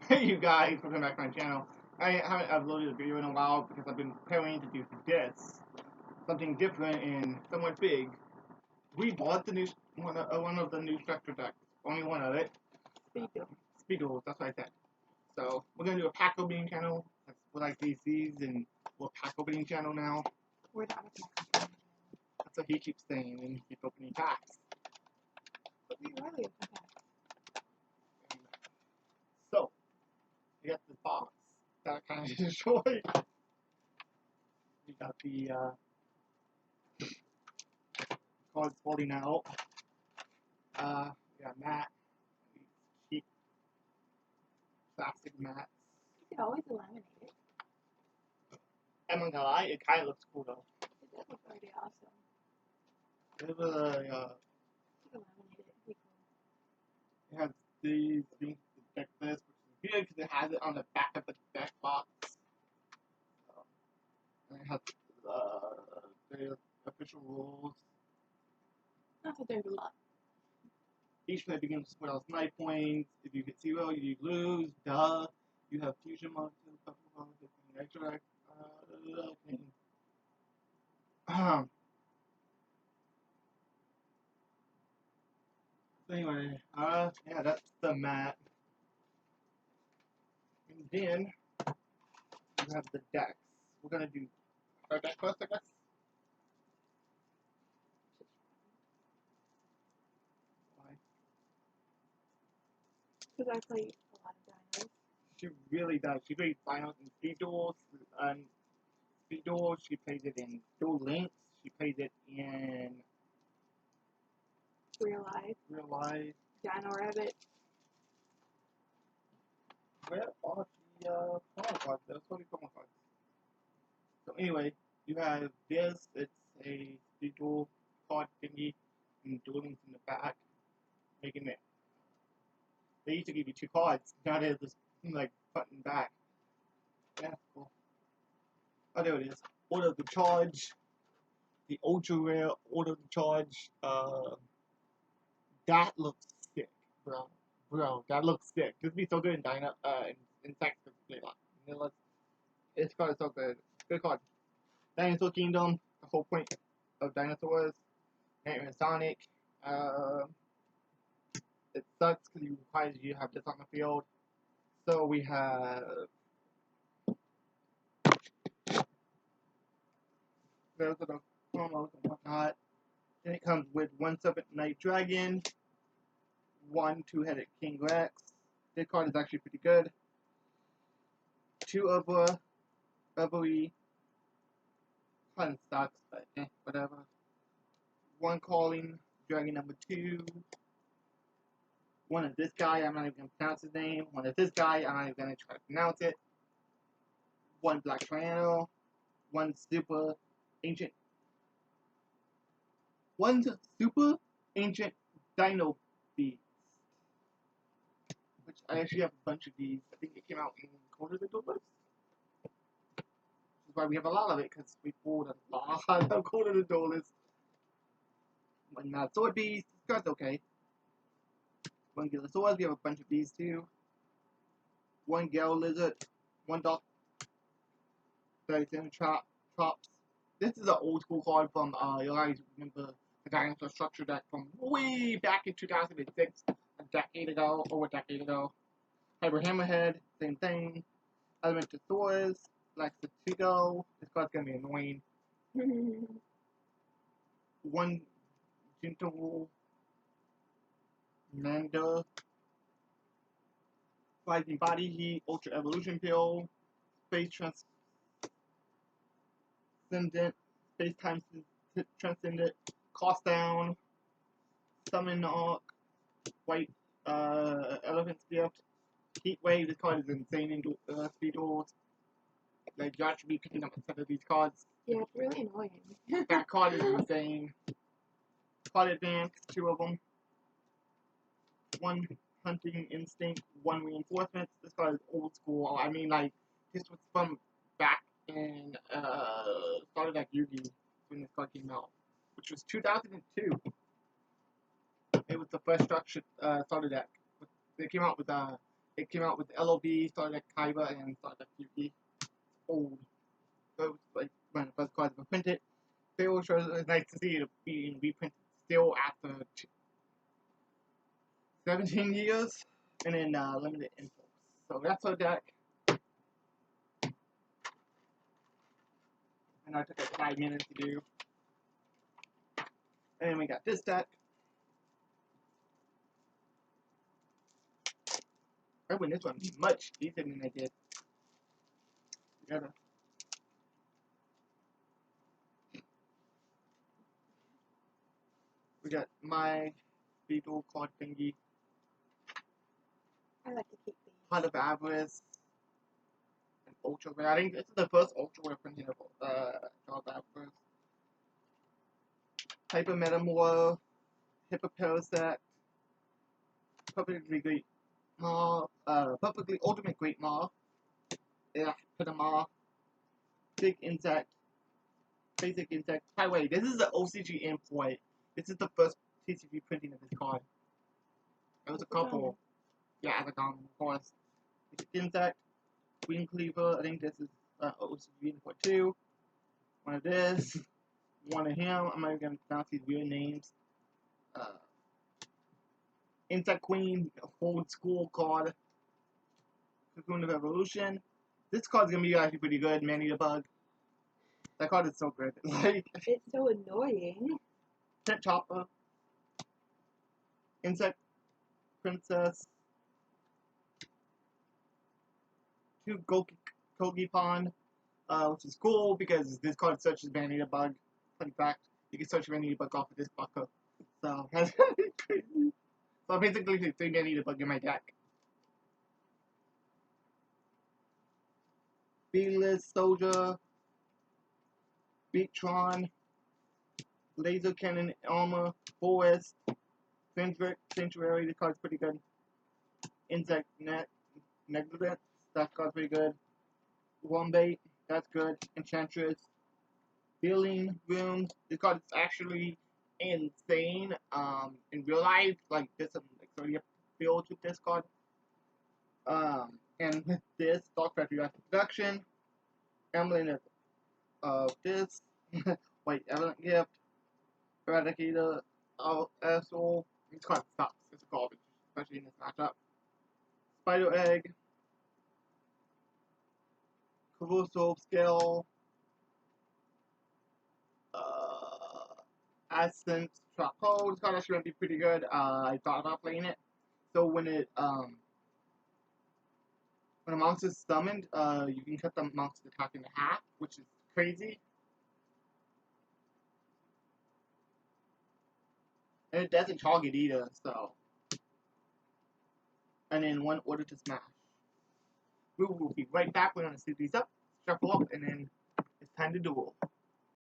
Hey you guys, welcome back to my channel. I haven't uploaded a video in a while because I've been preparing to do this. Something different and somewhat big. We bought the new one of the new structure decks. Only one of it. Speedos, that's what I said. So we're gonna do a pack opening channel. That's what like DCs and we're a pack opening channel now. We're not a pack opening. That's what he keeps saying and he keeps opening packs. But we rarely open packs. So we got this box that I kinda destroyed. We got the cards falling out. We got mat, cheap plastic mats. You could always laminate it. I'm not gonna lie, it kind of looks cool though. It does look pretty awesome. It was a, You could laminate it. It'd be cool. it has these things to deck this, which is good because it has it on the back of the deck box. And it has the official rules. Not that there's a lot. Each play begins with else 9 points. If you get 0, you lose. Duh. You have fusion mode, extra. Okay. So anyway, yeah, that's the mat. And then you have the decks. We're gonna do our deck first, I guess. Why? Because I play a lot of dinos. She really does. She plays finals and speed duels. Speed duels. She plays it in Duel Links. She plays it in Real life. real life. Dino Rabbit. Where are the promo cards? There's so many promo cards. So anyway, you have this. It's a speed duel card thingy and dueling in the back, making it. They used to give you 2 cards. Now there's this like button back. Yeah, cool. Oh, there it is. Order of the Charge. The ultra rare Order of the Charge. That looks sick, bro. Bro, that looks sick. This would be so good in in Sex Playlock. This card is so good. Good card. Dinosaur Kingdom. The whole point of dinosaurs. Nightmare Sonic. It sucks because it requires you to have this on the field. So we have those are the promos and whatnot. Then it comes with 1 Serpent Night Dragon, 1 2-headed King Rex. This card is actually pretty good. 2 Reverie. Kind of sucks, but whatever. 1 Calling Dragon number 2. 1 of this guy, I'm not even gonna pronounce his name. 1 of this guy, I'm not even gonna try to pronounce it. 1 Black Triano. 1 Super Ancient. 1 Super Ancient Dino Beast. Which I actually have a bunch of these. I think it came out in Quarter the Duelist. Which is why we have a lot of it, because we bought a lot of Quarter the Duelist. 1 Mad Sword Beast. This card's okay. 1 Gillosaurus. We have a bunch of these too. 1 Gale Lizard. 1 Doc. 37 Trops. This is an old school card from, you guys remember the Dinosaur Structure deck from way back in 2006. A decade ago. Hyper Hammerhead. Same thing. Elementosaurus. Laxatigo. This card's gonna be annoying. 1 Gentle Manda. Rising Body Heat. Ultra Evolution Pill. Space Transcendent. Space Time Transcendent. Cost Down. Summon Arc. White Elephant's Gift. Heat Wave. This card is insane in speed duels. Like, y'all should be picking up a set of these cards. Yeah, it's really annoying. That card is insane. Card Advance, 2 of them. 1 Hunting Instinct, 1 Reinforcements. This card is old school. I mean, like, this was from back in, started like Yu-Gi when this card came out, which was 2002. It was the first structure starter deck. They came out with It came out with LOB, started at Kaiba, and started at Yuki. Old. So it was like when the first cards were printed. It was nice to see it being reprinted still after 17 years. And then limited info. So that's our deck. And I took like 5 minutes to do. And then we got this deck. I win this one much easier than I did the other. We got my Beetle card thingy. I like to keep these. Heart of Avarice. And Ultra Rare. I think this is the first Ultra Rare printing of Heart of Avarice. Hyper Metamorph. Hippoparasect. Perfectly Great Maw. Perfectly Ultimate Great Maw. Yeah, put them off. Big Insect. Basic Insect. By the way, this is the OCG import. This is the first TCG printing of this card. There was a couple. Yeah, as a common, of course. Basic Insect. Queen Cleaver. I think this is OCG import 2. One of this. One of him. I'm not even going to pronounce these weird names. Insect Queen. Old school card. Cocoon of Evolution. This card's going to be actually pretty good. Manny the Bug. That card is so good. Like, it's so annoying. Pet Chopper. Insect Princess. 2 Kogi Pond. Which is cool because this card searches Manny the Bug. Fun fact, you can search Manny the Bug off of this fucker. So, that's crazy. So basically, there's 3 Manny the Bug in my deck. Beatless Soldier. Beatron. Laser Cannon Armor. Forest. Sanctuary. This card's pretty good. Insect Negligence. That card's pretty good. Wombate. That's good. Enchantress. Healing Room. This card is actually insane. In real life, like there's some like 30 builds with this card. And with this, Dark Factory After Production. Emblem of this. White Evident Gift. Eradicator. Asshole. This card sucks. It's garbage, especially in this matchup. Spider Egg. Corrosive Scale. Ascent Charcoal. This card actually going to be pretty good. I thought about playing it. So when a monster is summoned, you can cut the monster's attack in half, which is crazy. And it doesn't target either, so. And then 1 order to smash. We will be right back. We're going to set these up, shuffle up, and then it's time to duel.